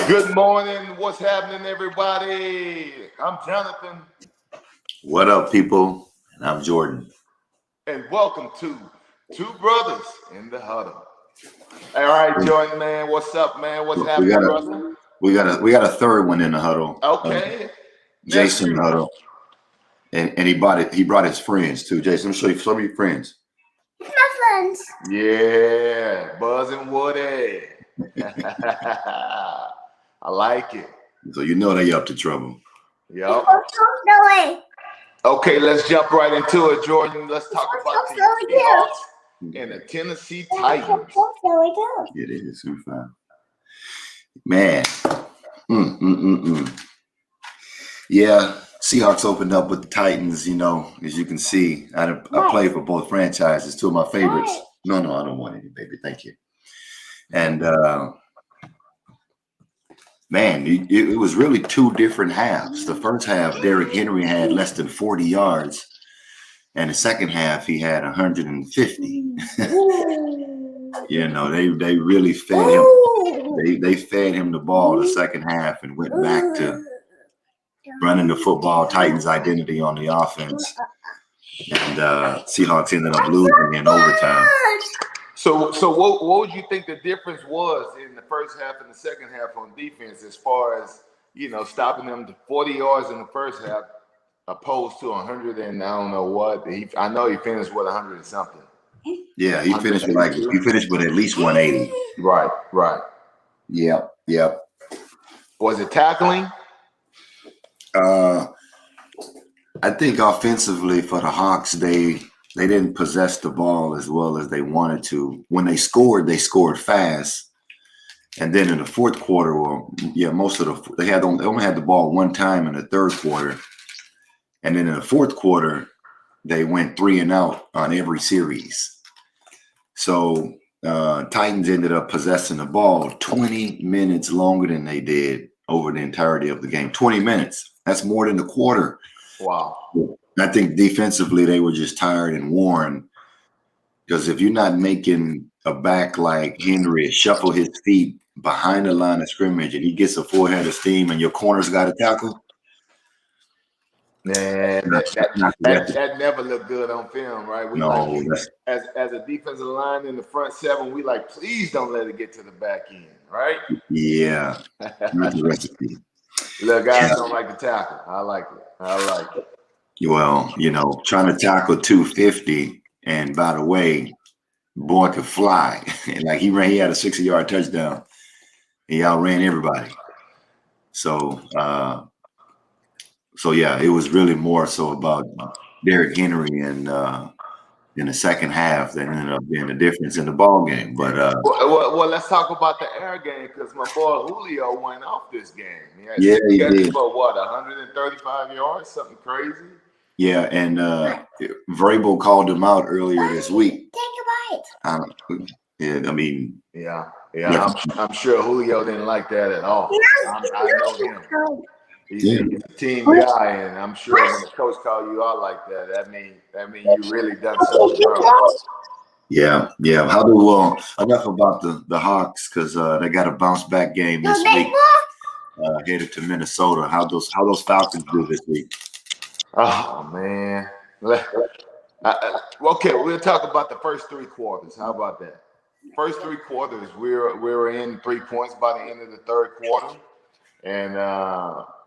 Good morning. What's happening, everybody? I'm Jonathan, What up, people? And I'm Jordan. and welcome to Two Brothers in the Huddle. All right, Jordan, man. What's up, man? What's We happening, got a brother? we got a third one in the huddle. Okay. Jason Nephew. Huddle, and he brought his friends too. Jason, let me show you your friends. My friends. Yeah, Buzz and Woody. I like it. So you know they up to trouble. Yep. The way. Okay, let's jump right into it, Jordan. Let's talk about the Seahawks and the Tennessee Titans. It is super fun. Man. Yeah, Seahawks opened up with the Titans. You know, as you can see, I played for both franchises. Two of my favorites. No, I don't want any, baby. Thank you. And man, it was really two different halves. The first half, Derrick Henry had less than 40 yards. And the second half, he had 150. You know, they really fed him. They fed him the ball the second half and went back to running the football, Titans' identity on the offense. And Seahawks ended up losing in overtime. So what would you think the difference was in the first half and the second half on defense as far as, stopping them to 40 yards in the first half opposed to 100 and I don't know what. I know he finished with 100 and something. Yeah, he finished with at least 180. Right. Yep. Was it tackling? I think offensively for the Hawks, they didn't possess the ball as well as they wanted to. When they scored fast. And then in the fourth quarter, they only had the ball one time in the third quarter. And then in the fourth quarter, they went 3 and out on every series. So Titans ended up possessing the ball 20 minutes longer than they did over the entirety of the game. 20 minutes. That's more than a quarter. Wow. I think defensively they were just tired and worn, because if you're not making a back like Henry shuffle his feet behind the line of scrimmage and he gets a full head of steam and your corner's got to tackle, man, that never looked good on film, right? As a defensive line in the front seven, we like, please don't let it get to the back end, right? Yeah, not the recipe. Look, guys don't like to tackle. I like it. Well, trying to tackle 250, and by the way, boy could fly. And like he had a 60-yard touchdown. He outran everybody. So yeah, it was really more so about Derrick Henry and in the second half that ended up being the difference in the ball game. But well, let's talk about the air game, because my boy Julio went off this game. He did. For what, 135 yards, something crazy. Yeah, and Vrabel called him out earlier this week. Take a bite. Yeah. I'm sure Julio didn't like that at all. I know him. He's a team guy, and I'm sure when the coach call you out like that, that mean you really done something wrong. Yeah. Enough about the Hawks, because they got a bounce back game this week. Headed to Minnesota. How those Falcons do this week? Oh man. Okay, we'll talk about the first 3 quarters. How about that? First 3 quarters, we were in 3 points by the end of the third quarter, and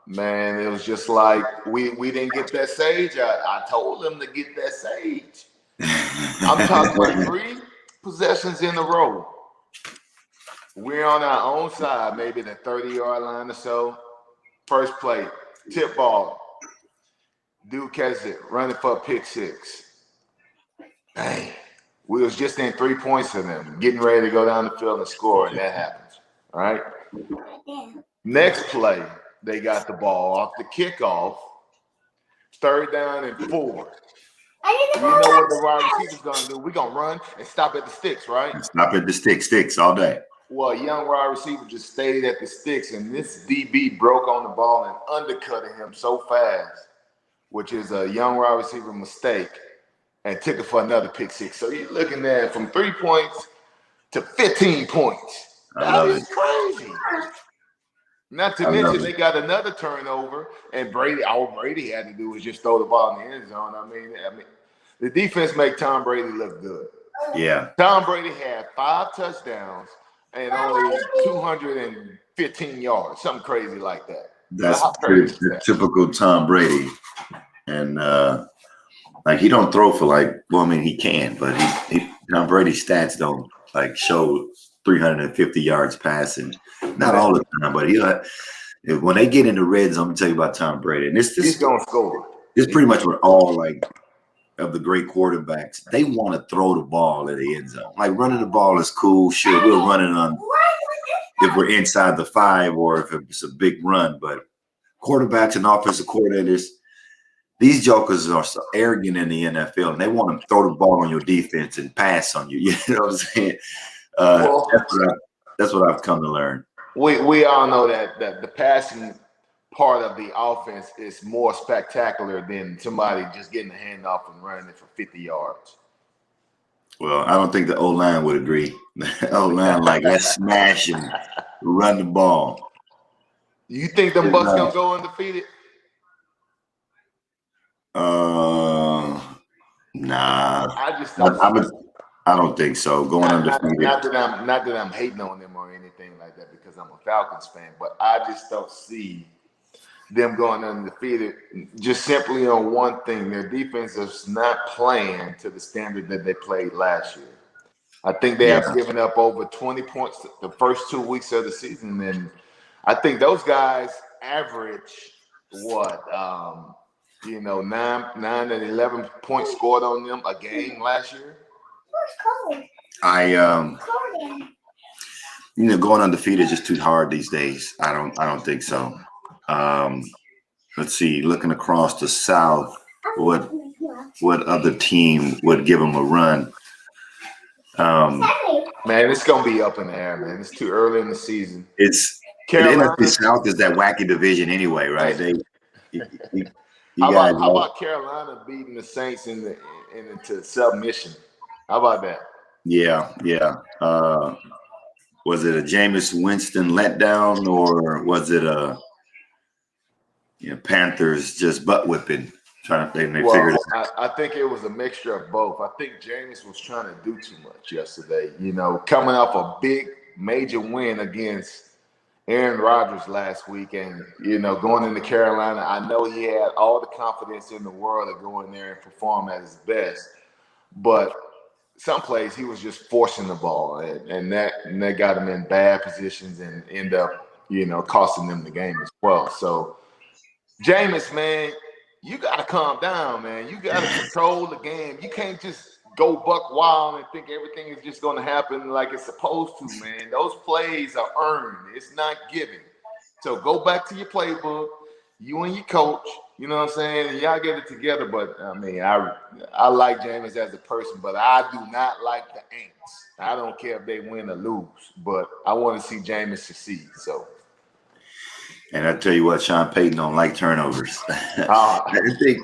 man, it was just like we didn't get that sage. I told them to get that sage. I'm talking about 3 possessions in a row. We're on our own side, maybe the 30-yard line or so. First play, tip ball. Dude catches it, running for a pick 6. Dang. We was just in 3 points to them, getting ready to go down the field and score, and that happens. All right? Next play, they got the ball off the kickoff. 3rd down and 4. You know what the wide receiver's going to do? We're going to run and stop at the sticks, right? Stop at the sticks all day. Well, a young wide receiver just stayed at the sticks, and this DB broke on the ball and undercutted him so fast, which is a young wide receiver mistake, and took it for another pick 6. So you're looking at from 3 points to 15 points. That is crazy. Not to I love mention it. they got another turnover, and all Brady had to do was just throw the ball in the end zone. I mean, the defense make Tom Brady look good. Yeah. Tom Brady had 5 touchdowns and only 215 yards, something crazy like that. So That's how crazy is the that? typical Tom Brady. And like he don't throw for he can, but Tom Brady's stats don't like show 350 yards passing. Not all the time, but when they get in the red zone, I'm gonna tell you about Tom Brady. And He's gonna score. this pretty much what all like of the great quarterbacks, they want to throw the ball at the end zone. Like running the ball is cool. Sure, we'll run it on if we're inside the 5 or if it's a big run, but quarterbacks and offensive coordinators, these jokers are so arrogant in the NFL, and they want to throw the ball on your defense and pass on you. You know what I'm saying? Well, That's what I've come to learn. we all know that the passing part of the offense is more spectacular than somebody just getting the handoff and running it for 50 yards. Well, I don't think the O-line would agree. The O-line, let's smash and run the ball. You think them Bucs gonna go undefeated? Nah. I just don't. I don't think so. Going undefeated. Not that I'm hating on them or anything like that because I'm a Falcons fan, but I just don't see them going undefeated just simply on one thing. Their defense is not playing to the standard that they played last year. I think they have given up over 20 points the first 2 weeks of the season, and I think those guys average what 9 and 11 points scored on them a game last year. Going undefeated is just too hard these days. I don't think so. Let's see. Looking across the South, what other team would give them a run? Man, it's gonna be up in the air, man. It's too early in the season. It's Carolina. The NFC South is that wacky division anyway, right? How about Carolina beating the Saints into submission? How about that? Yeah. Was it a Jameis Winston letdown, or was it a Panthers just butt whipping? Figured I think it was a mixture of both. I think Jameis was trying to do too much yesterday. Coming off a big major win against Aaron Rodgers last week, and going into Carolina, I know he had all the confidence in the world to go in there and perform at his best, but some plays he was just forcing the ball, and that got him in bad positions and end up costing them the game as well. So Jameis, man, you got to calm down, man. You got to control the game. You can't just go buck wild and think everything is just going to happen like it's supposed to, man. Those plays are earned. It's not given. So go back to your playbook. You and your coach, you know what I'm saying? Y'all get it together. But, I mean, I like Jameis as a person, but I do not like the Aints. I don't care if they win or lose, but I want to see Jameis succeed, so. And I tell you what, Sean Payton don't like turnovers. I think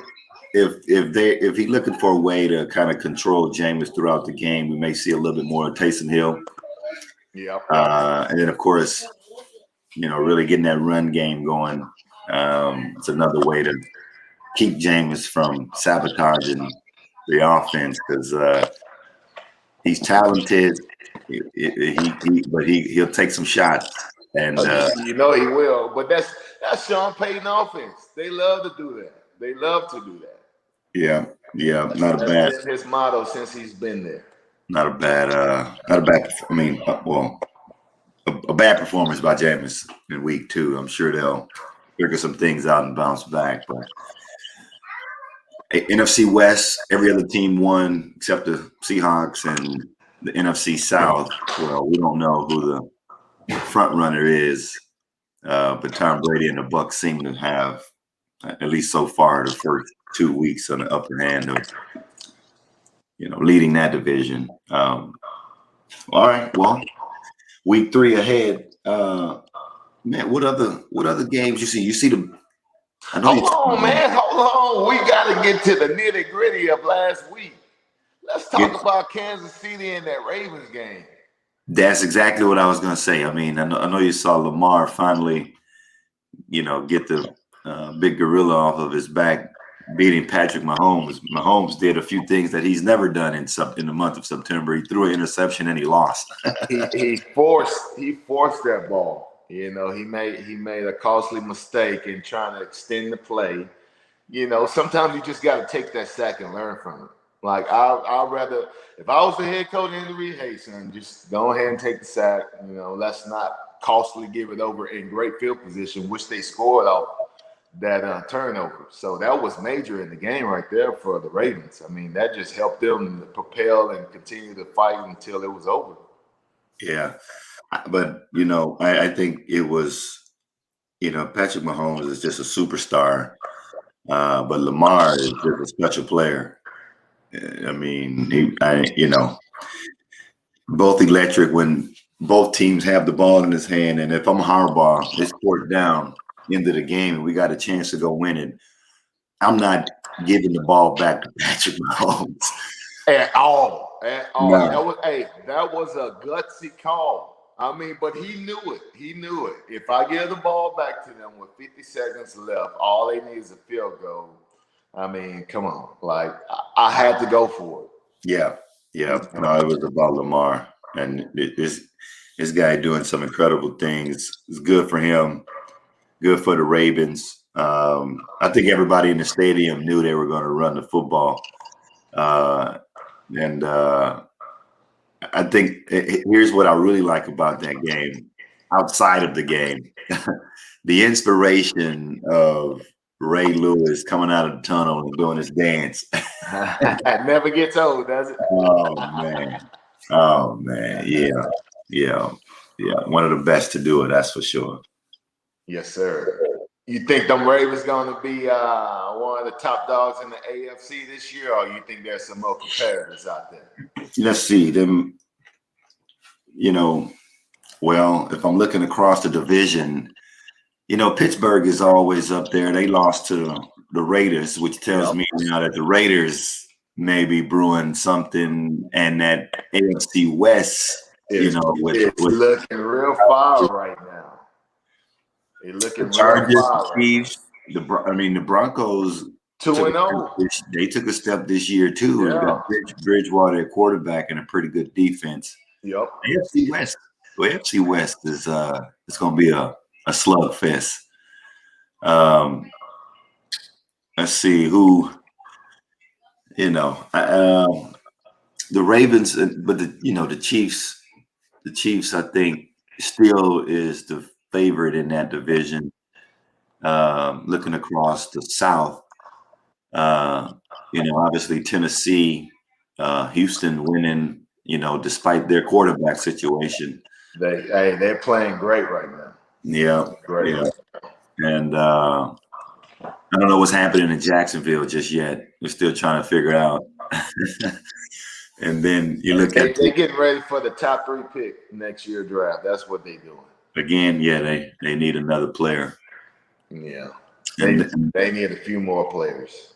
if he's looking for a way to kind of control Jameis throughout the game, we may see a little bit more of Taysom Hill. Yeah. And then of course, really getting that run game going. It's another way to keep Jameis from sabotaging the offense because he's talented. But he'll take some shots. And he will, but that's Sean Payton offense. They love to do that. They love to do that. Yeah, That's been his motto since he's been there. Not a bad. I mean, a bad performance by Jameis in week 2. I'm sure they'll figure some things out and bounce back. But NFC West, every other team won except the Seahawks, and the NFC South. Well, we don't know who the front runner is, but Tom Brady and the Bucs seem to have, at least so far, the first 2 weeks on the upper hand of leading that division. All right, well, week 3 ahead. Man, what other games you see? You see the. Hold on. We got to get to the nitty gritty of last week. Let's talk about Kansas City and that Ravens game. That's exactly what I was going to say. I mean, I know you saw Lamar finally get the big gorilla off of his back, beating Patrick Mahomes. Mahomes did a few things that he's never done in the month of September. He threw an interception and he lost. he forced that ball. He made a costly mistake in trying to extend the play. Sometimes you just got to take that sack and learn from it. Like I'd rather, if I was the head coach in the Reed, hey son, just go ahead and take the sack. Let's not costly give it over in great field position, which they scored off that turnover. So that was major in the game right there for the Ravens. I mean, that just helped them propel and continue to fight until it was over. Yeah, but I think it was Patrick Mahomes is just a superstar, but Lamar is just a special player. I mean, both electric when both teams have the ball in his hand. And if I'm Harbaugh, it's fourth down into the game and we got a chance to go win it, I'm not giving the ball back to Patrick Mahomes. At all. No. That was a gutsy call. I mean, but he knew it. He knew it. If I give the ball back to them with 50 seconds left, all they need is a field goal. I mean, come on. Like, I had to go for it. Yeah. No, it was about Lamar. And this guy doing some incredible things. It's good for him, good for the Ravens. I think everybody in the stadium knew they were going to run the football. And I think here's what I really like about that game, outside of the game. The inspiration of Ray Lewis coming out of the tunnel and doing his dance. It never gets old, does it? Oh man, yeah. One of the best to do it, that's for sure. Yes, sir. You think them Ravens going to be one of the top dogs in the AFC this year, or you think there's some more competitors out there? Let's see them. Well, if I'm looking across the division, Pittsburgh is always up there. They lost to the Raiders, which tells me now that the Raiders may be brewing something, and that AFC West, it's looking real far right now. It's looking real far. Chiefs, the Broncos 2-0. They took a step this year too. Yeah. Got Bridgewater at quarterback and a pretty good defense. Yep. AFC West is it's going to be a slugfest. Let's see who, the Ravens, but the Chiefs. The Chiefs, I think, still is the favorite in that division. Looking across the South, obviously Tennessee, Houston winning, despite their quarterback situation. They're playing great right now. Yeah, great. Yeah. And I don't know what's happening in Jacksonville just yet. We're still trying to figure it out. And then you look at they're getting ready for the top 3 pick next year draft. That's what they're doing. Again, yeah, they need another player. Yeah. And they need a few more players.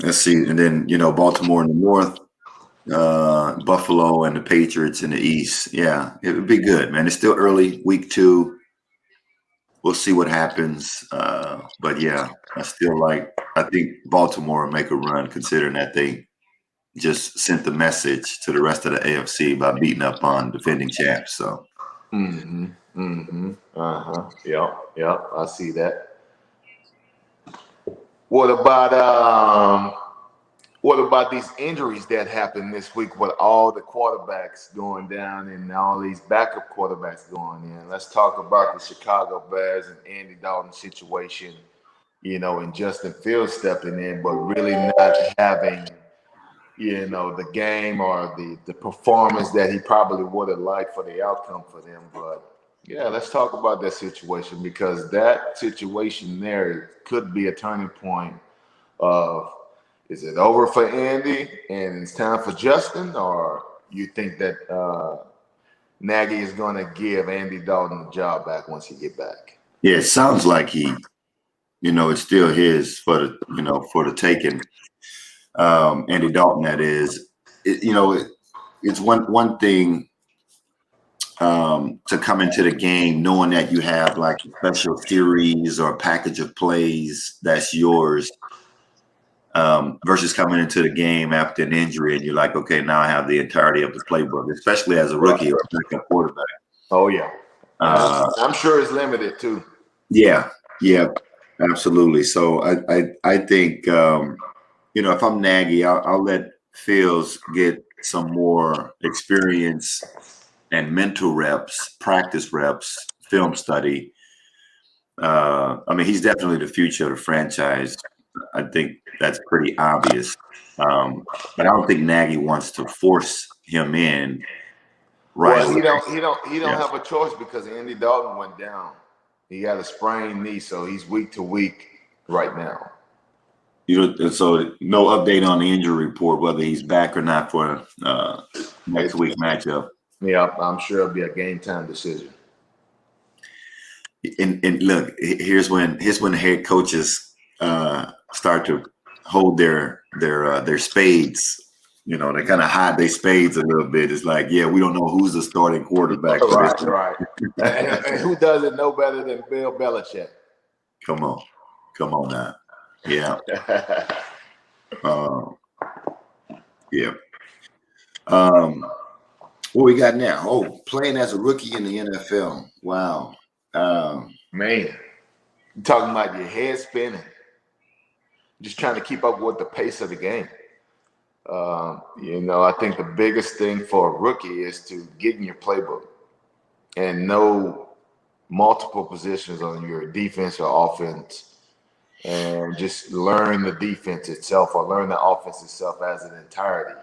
Let's see. And then, Baltimore in the north, Buffalo and the Patriots in the east. Yeah, it would be good, man. It's still early, week 2. We'll see what happens. But yeah, I think Baltimore will make a run, considering that they just sent the message to the rest of the AFC by beating up on defending champs. So. Yep. I see that. What about these injuries that happened this week with all the quarterbacks going down and all these backup quarterbacks going in? Let's talk about the Chicago Bears and Andy Dalton situation, and Justin Fields stepping in, but really not having, the game or the performance that he probably would have liked for the outcome for them. But yeah, let's talk about that situation, because that situation there could be a turning point of, is it over for Andy and it's time for Justin, or you think that Nagy is going to give Andy Dalton the job back once he get back? Yeah, it sounds like it's still his for the taking. Andy Dalton, that is. It's one thing to come into the game knowing that you have like a special series or a package of plays that's yours, versus coming into the game after an injury and you're like, okay, now I have the entirety of the playbook, especially as a rookie or backup quarterback. Oh yeah, I'm sure it's limited too. Yeah, absolutely. So I think if I'm Nagy, I'll let Fields get some more experience and mental reps, practice reps, film study. I mean, he's definitely the future of the franchise. I think that's pretty obvious. But I don't think Nagy wants to force him in right Well, away. he don't have a choice because Andy Dalton went down. He got a sprained knee, so he's week to week right now. So no update on the injury report, whether he's back or not for next week matchup. Yeah, I'm sure it'll be a game time decision. And look, here's when head coaches start to hold their spades. They kind of hide their spades a little bit. It's like, yeah, we don't know who's the starting quarterback for this. Right. And who does it no better than Bill Belichick? Come on now. Yeah. Yeah. What we got now? Oh, playing as a rookie in the NFL. Wow. Man, you talking about your head spinning, just trying to keep up with the pace of the game. I think the biggest thing for a rookie is to get in your playbook and know multiple positions on your defense or offense, and just learn the defense itself or learn the offense itself as an entirety.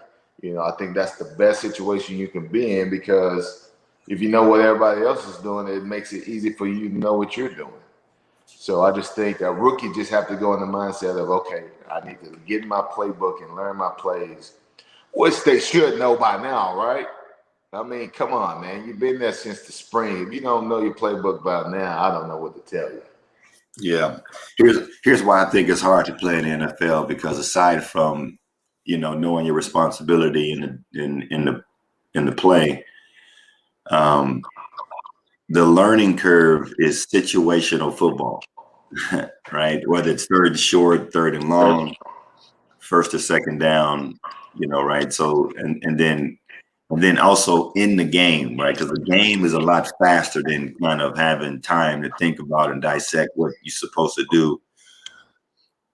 I think that's the best situation you can be in, because if you know what everybody else is doing, it makes it easy for you to know what you're doing. So I just think a rookie just have to go in the mindset of, okay, I need to get in my playbook and learn my plays, which they should know by now, right? I mean, come on, man. You've been there since the spring. If you don't know your playbook by now, I don't know what to tell you. Yeah. Here's why I think it's hard to play in the NFL, because aside from, knowing your responsibility in the play, the learning curve is situational football, right? Whether it's third and short, third and long, first or second down, right? So, and then also in the game, right? Because the game is a lot faster than kind of having time to think about and dissect what you're supposed to do.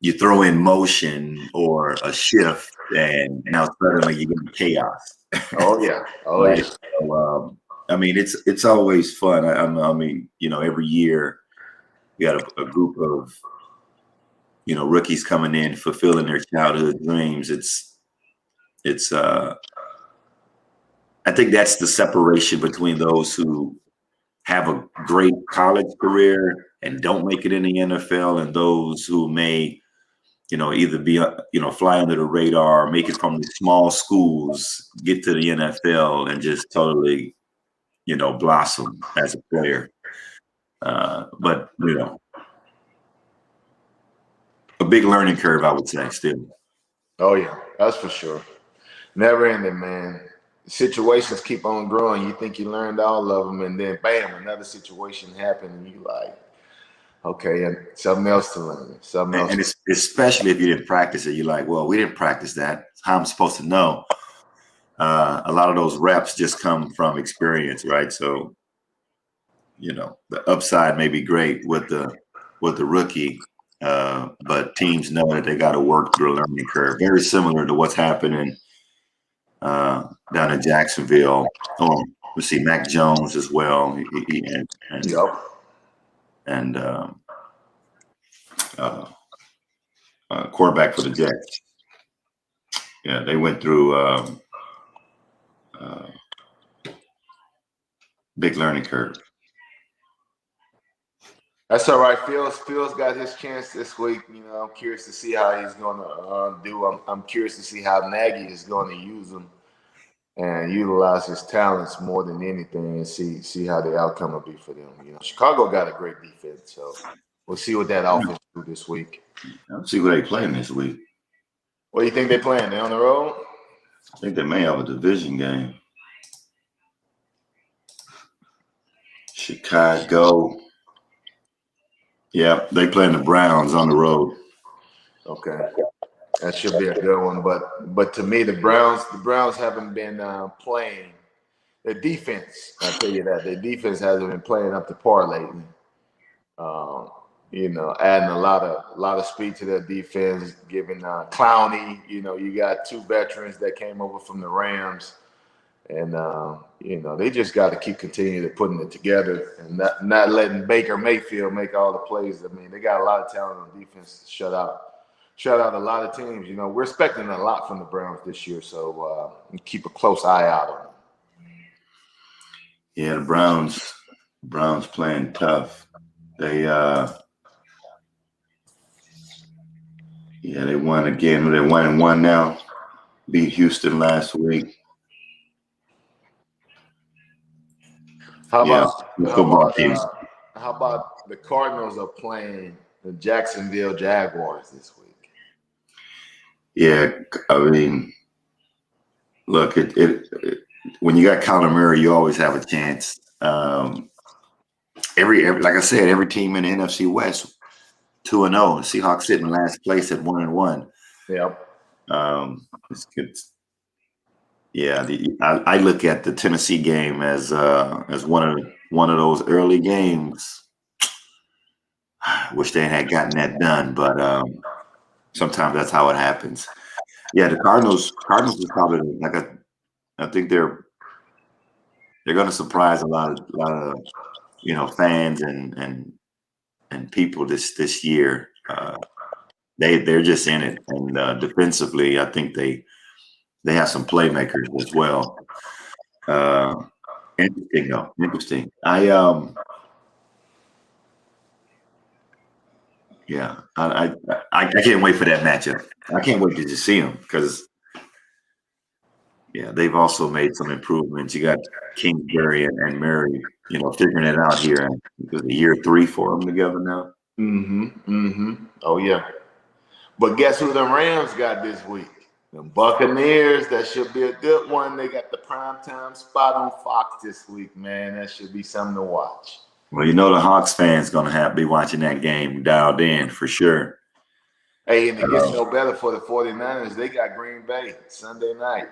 You throw in motion or a shift, and now suddenly you get chaos. Oh yeah, right? So, I mean, it's always fun. I mean, every year we got a group of rookies coming in, fulfilling their childhood dreams. I think that's the separation between those who have a great college career and don't make it in the NFL, and those who may either be, fly under the radar, make it from the small schools, get to the NFL and just totally, blossom as a player. But, a big learning curve, I would say, still. Oh yeah, that's for sure. Never ending, man. Situations keep on growing. You think you learned all of them, and then bam, another situation happened, and you like, okay, and something else to learn. Something else. And it's, especially if you didn't practice it, you're like, well, we didn't practice that. How I'm supposed to know? A lot of those reps just come from experience, right? So, the upside may be great with the rookie, but teams know that they got to work through a learning curve. Very similar to what's happening down in Jacksonville. Oh, we see Mac Jones as well, and quarterback for the Jets. Yeah, they went through big learning curve. That's all right. Phil's got his chance this week. I'm curious to see how he's going to do. I'm curious to see how Nagy is going to use him and utilize his talents more than anything, and see how the outcome will be for them. Chicago got a great defense, so we'll see what that offense do this week. Let's see who they playing this week. What do you think they're playing? They on the road? I think they may have a division game. Chicago. Yeah, they playing the Browns on the road. Okay, that should be a good one. But to me, the Browns haven't been playing. Their defense, I tell you that, their defense hasn't been playing up to par lately. Um, adding a lot of speed to their defense, giving Clowney. You got two veterans that came over from the Rams, and they just got to keep continuing to putting it together and not letting Baker Mayfield make all the plays. I mean, they got a lot of talent on defense to shut out a lot of teams. We're expecting a lot from the Browns this year, so keep a close eye out on them. Yeah, the Browns playing tough. They they won again. They 1-1 now. Beat Houston last week. How Yeah, about the how football about teams. how about the Cardinals are playing the Jacksonville Jaguars this week? Yeah, I mean, look, it when you got Kyler Murray, you always have a chance. Every like I said, every team in the NFC West 2-0. Seahawks sitting in last place at 1-1. Yep. It's yeah. I look at the Tennessee game as one of those early games. Wish they had gotten that done, but sometimes that's how it happens. Yeah, the Cardinals is probably I think they're going to surprise a lot of fans and people this year. They're just in it, and defensively, I think they have some playmakers as well. Interesting though. Interesting. I can't wait for that matchup. I can't wait to just see them because they've also made some improvements. You got Kingsbury and Murray, figuring it out here. And it was year 3 for them together now. Oh yeah. But guess who the Rams got this week? The Buccaneers. That should be a good one. They got the primetime spot on Fox this week, man. That should be something to watch. Well, the Hawks fans gonna be watching that game dialed in for sure. Hey, and it gets no better for the 49ers. They got Green Bay Sunday night.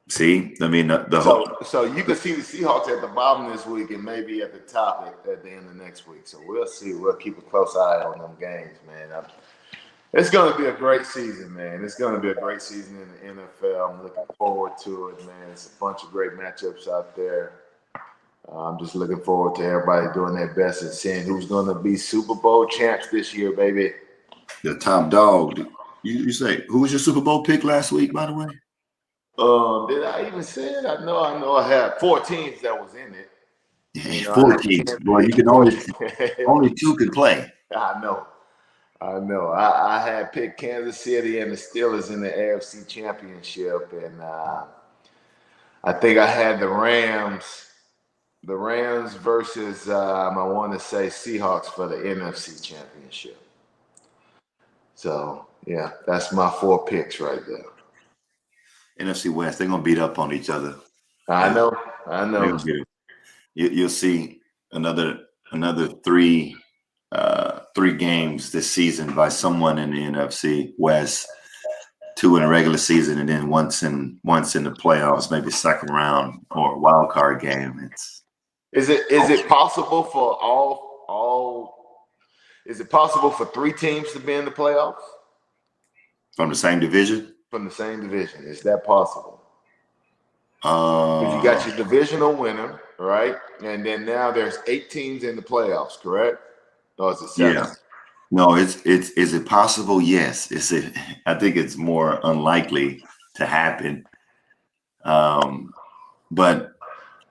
See, I mean, so you can see the Seahawks at the bottom this week and maybe at the top at the end of next week. So we'll see. We'll keep a close eye on them games, man. It's going to be a great season, man. It's going to be a great season in the NFL. I'm looking forward to it, man. It's a bunch of great matchups out there. I'm just looking forward to everybody doing their best and seeing who's going to be Super Bowl champs this year, baby. The top dog. You say, who was your Super Bowl pick last week, by the way? Did I even say it? I know I had 4 teams that was in it. Yeah, 4 teams. Boy, you can only 2 can play. I know. I had picked Kansas City and the Steelers in the AFC Championship, and I think I had the Rams versus I want to say Seahawks for the NFC Championship. So yeah, that's my 4 picks right there. NFC West, they're gonna beat up on each other. I know. You'll see another 3 games this season by someone in the NFC West, 2 in the regular season, and then once in the playoffs, maybe second round or wild card game. Is it possible for all? Is it possible for 3 teams to be in the playoffs from the same division? From the same division, is that possible? Because you got your divisional winner, right? And then now there's 8 teams in the playoffs, correct? Or is it 7? Yeah. No, is it possible? Yes. I think it's more unlikely to happen. But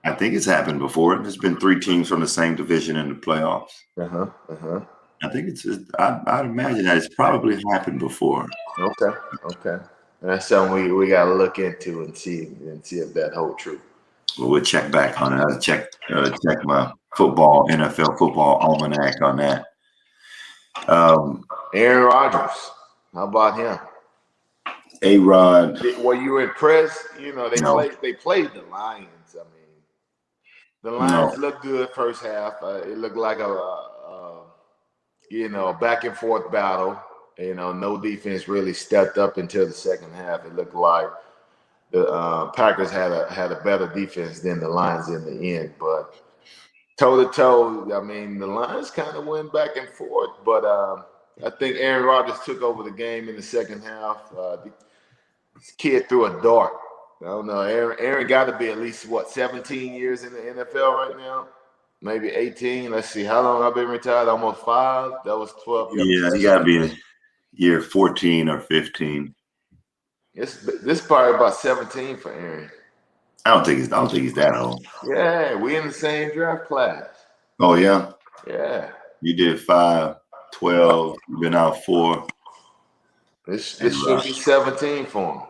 I think it's happened before. There's been 3 teams from the same division in the playoffs. I think I'd imagine that it's probably happened before. Okay. That's something we got to look into and see if that holds true. Well, we'll check back on it. I'll check my NFL football almanac on that. Aaron Rodgers, how about him? A-Rod. Were you impressed? No. They played the Lions. I mean, The No. Lions looked good first half. It looked like a back and forth battle. No defense really stepped up until the second half. It looked like the Packers had a better defense than the Lions in the end. But toe to toe, I mean, the Lions kind of went back and forth. But I think Aaron Rodgers took over the game in the second half. This kid threw a dart. I don't know. Aaron got to be at least 17 years in the NFL right now, maybe 18. Let's see, how long I've been retired? Almost 5. That was 12. Yeah, he got to be in year 14 or 15. This probably about 17 for Aaron. I don't think he's that old. Yeah, we in the same draft class. Oh yeah. Yeah. You did 5, 12. You've been out 4. This should be 17 for him.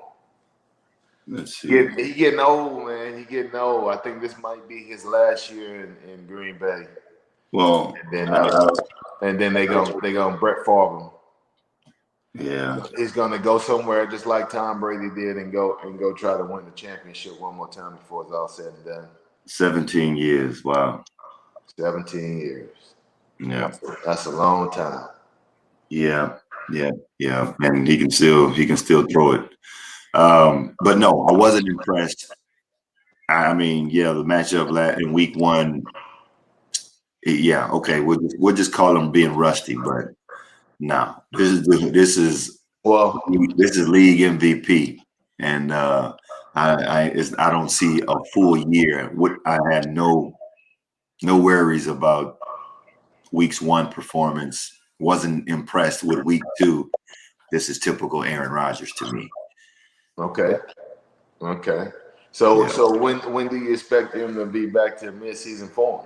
Let's see. He getting old, man. He getting old. I think this might be his last year in Green Bay. Well, and then they gonna Brett Favre him. Yeah. He's gonna go somewhere just like Tom Brady did and go try to win the championship one more time before it's all said and done. 17 years. Wow. 17 years. Yeah. That's a long time. Yeah. And he can still throw it. But no, I wasn't impressed. I mean, the matchup in week 1. Yeah, okay. We'll just call them being rusty, but no, this is league MVP, and I don't see a full year. I had no worries about week's 1 performance. Wasn't impressed with week 2. This is typical Aaron Rodgers to me. Okay. So when do you expect him to be back to mid-season form?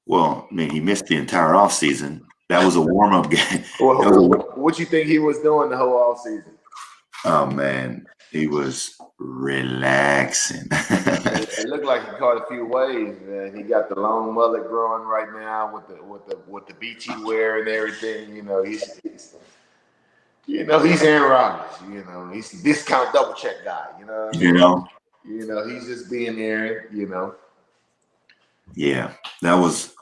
Well, I mean, he missed the entire offseason. That was a warm-up game. What you think he was doing the whole offseason? Oh man, he was relaxing. It looked like he caught a few waves, man. He got the long mullet growing right now with the beachy wear and everything. He's Aaron Rodgers. He's the discount double check guy. He's just being Aaron. Yeah, that was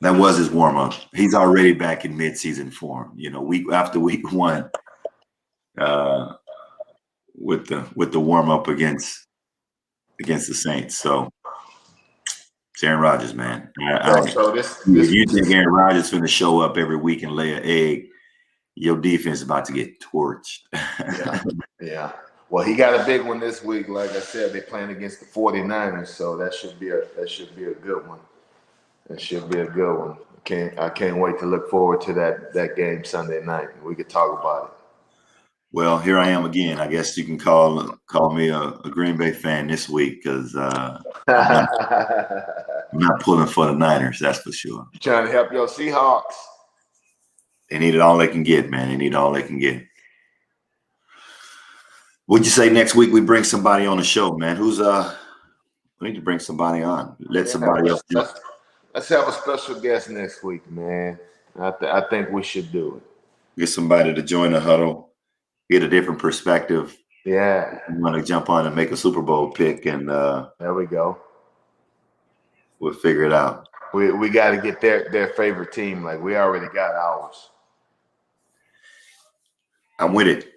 his warm up. He's already back in mid-season form. Week after week 1, with the warm up against the Saints. So it's Aaron Rodgers, man. If you think Aaron Rodgers is going to show up every week and lay an egg, your defense is about to get torched. Yeah. Well, he got a big one this week. Like I said, they're playing against the 49ers, so that should be a good one. That should be a good one. I can't wait to look forward to that game Sunday night. We could talk about it. Well, here I am again. I guess you can call me a Green Bay fan this week because I'm not pulling for the Niners. That's for sure. You're trying to help your Seahawks. They need it all they can get, man. They need all they can get. Would you say next week we bring somebody on the show, man? We need to bring somebody on. Somebody else. Let's have a special guest next week, man. I think we should do it. Get somebody to join the huddle, get a different perspective. Yeah. I'm going to jump on and make a Super Bowl pick, and there we go. We'll figure it out. We got to get their favorite team. Like we already got ours. I'm with it.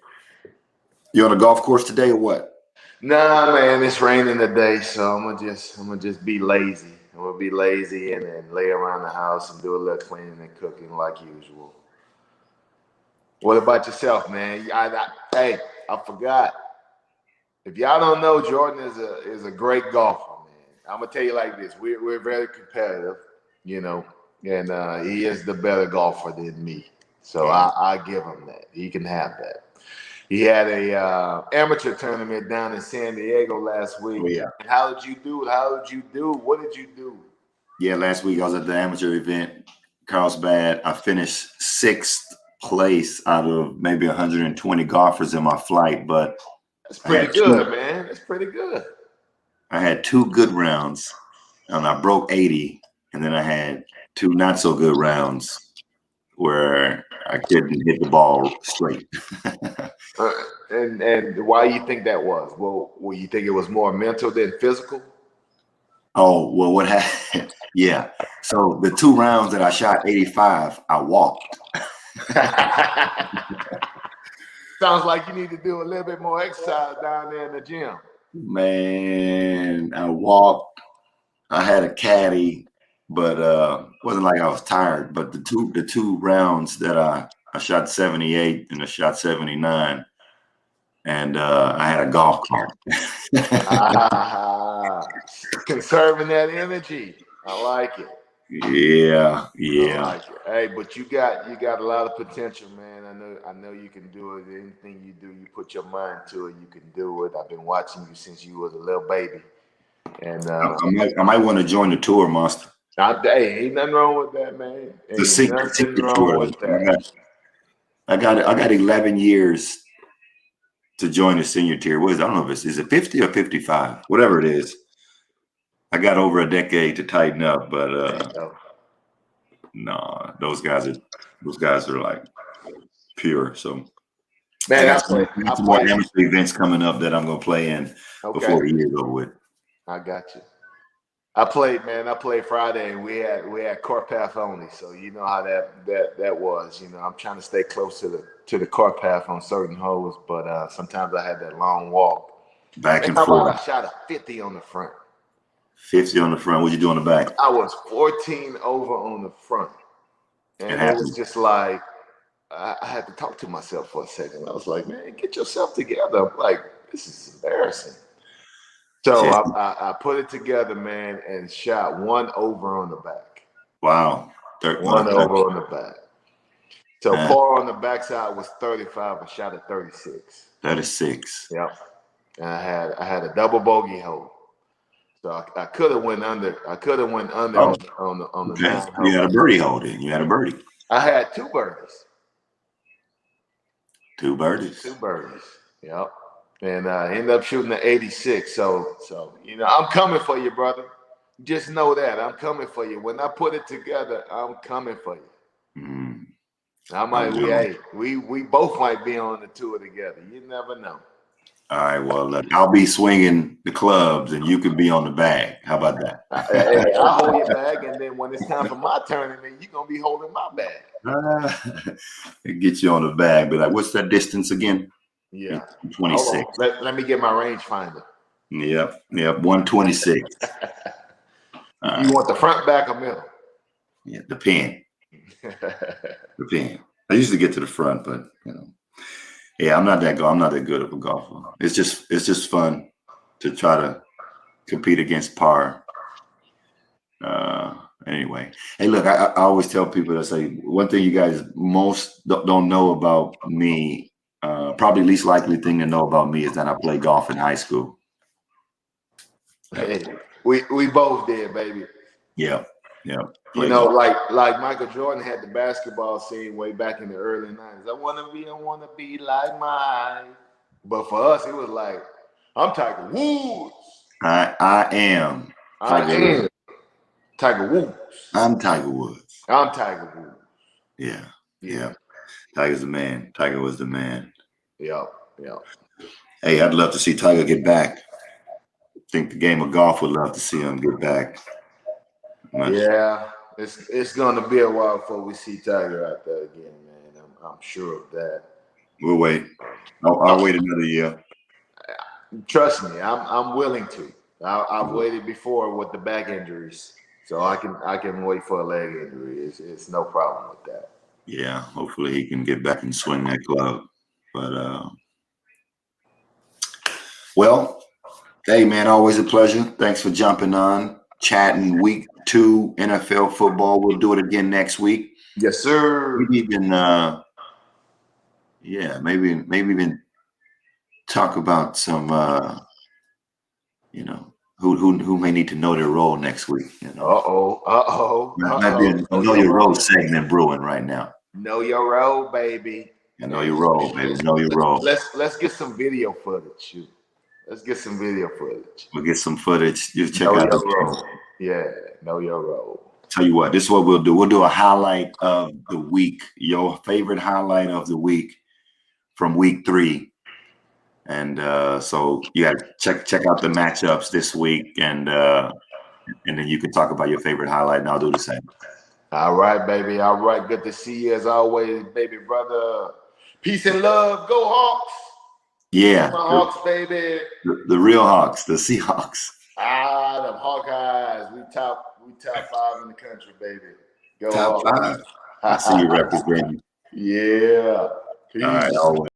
You on a golf course today or what? Nah, man, it's raining today, so I'm gonna just be lazy. I'm gonna be lazy and then lay around the house and do a little cleaning and cooking like usual. What about yourself, man? Hey, I forgot. If y'all don't know, Jordan is a great golfer, man. I'm gonna tell you like this: we're very competitive, and he is the better golfer than me. So I give him that. He can have that. He had a amateur tournament down in San Diego last week. Oh, yeah. How did you do? What did you do? Yeah, last week I was at the amateur event, Carlsbad. I finished 6th place out of maybe 120 golfers in my flight, but that's pretty good, man. That's pretty good. I had 2 good rounds, and I broke 80, and then I had 2 not so good rounds where I couldn't hit the ball straight. And why you think that was? Well, you think it was more mental than physical? Oh, well, what happened? Yeah. So the 2 rounds that I shot 85, I walked. Sounds like you need to do a little bit more exercise down there in the gym. Man, I walked. I had a caddy, but wasn't like I was tired. But the two rounds that I shot 78 and I shot 79, and I had a golf cart. Conserving that energy. I like it. Yeah, I yeah. like it. Hey, but you got a lot of potential, man. I know you can do it. Anything you do, you put your mind to it, you can do it. I've been watching you since you was a little baby. And I might want to join the tour, Monster. hey, ain't nothing wrong with that, man. The Ain't nothing secret wrong tour. with that. I got 11 years to join the senior tier. What is it? I don't know if is it 50 or 55, whatever it is. I got over a decade to tighten up, but no, those guys are like pure. So I Man, got some more played. amateur events coming up that I'm gonna play in before the year's over with. I got you. I played Friday, and we had court path only, so you know how that was. You know, I'm trying to stay close to the court path on certain holes, but sometimes I had that long walk. Back and How about forth. I shot a 50 on the front? 50 on the front. What you do on the back? I was 14 over on the front, and it was just like I had to talk to myself for a second. I was like, "Man, get yourself together." I'm like, this is embarrassing. So I put it together, man, and shot 1 over on the back. Wow. 1 over on the back. So par on the backside was 35. I shot a 36. 36. Yep. And I had a double bogey hole. So I could have went under. I could have went under on the 9 hole. You had a birdie hole then. You had a birdie. I had 2 birdies. 2 birdies. 2 birdies. Yep. And I ended up shooting an 86. So you know, I'm coming for you, brother. Just know that I'm coming for you. When I put it together, I'm coming for you. Mm. I might we both might be on the tour together. You never know. All right, well, I'll be swinging the clubs, and you could be on the bag. How about that? Hey, I'll hold your bag, and then when it's time for my tournament, you're gonna be holding my bag. Get you on the bag. Be like, what's that distance again? Yeah, 26. Let me get my rangefinder. Yep, 126. You want the front, back, or middle? Yeah, the pin. The pin. I usually get to the front, but you know, yeah, I'm not that good of a golfer. It's just fun to try to compete against par. Anyway, hey, look, I always tell people that say one thing you guys most don't know about me. Probably least likely thing to know about me is that I played golf in high school. Hey, we both did, baby. Yeah. You know, like Michael Jordan had the basketball scene way back in the early 90s. I want to be like Mike. But for us, it was like, I'm Tiger Woods. I am Tiger Woods. I'm Tiger Woods. I'm Tiger Woods. Yeah. Tiger's the man. Tiger was the man. Yeah. Hey, I'd love to see Tiger get back. I think the game of golf would love to see him get back. Yeah, it's gonna be a while before we see Tiger out there again, man. I'm sure of that. We'll wait. I'll wait another year. Trust me, I'm willing to. I've waited before with the back injuries, so I can wait for a leg injury. It's no problem with that. Yeah, hopefully he can get back and swing that club. But well, hey man, always a pleasure. Thanks for jumping on, chatting week 2 NFL football. We'll do it again next week. Yes, sir. Maybe even maybe even talk about some who may need to know their role next week. You know. Might be a know your role segment brewing right now. Know your role, baby. And know your role, baby. Know your role. Let's get some video footage. Let's get some video footage. We'll get some footage. You check know out your role. Yeah, know your role. Tell you what, this is what we'll do. We'll do a highlight of the week. Your favorite highlight of the week from week 3. And so you got to check out the matchups this week and and then you can talk about your favorite highlight, and I'll do the same. All right, baby. All right. Good to see you as always, baby brother. Peace and love. Go Hawks. Yeah, My Hawks, baby. the real Hawks, the Seahawks. The Hawkeyes. We top 5 in the country, baby. Go Top Hawks. 5. I see you representing. Yeah. Peace. All right, always.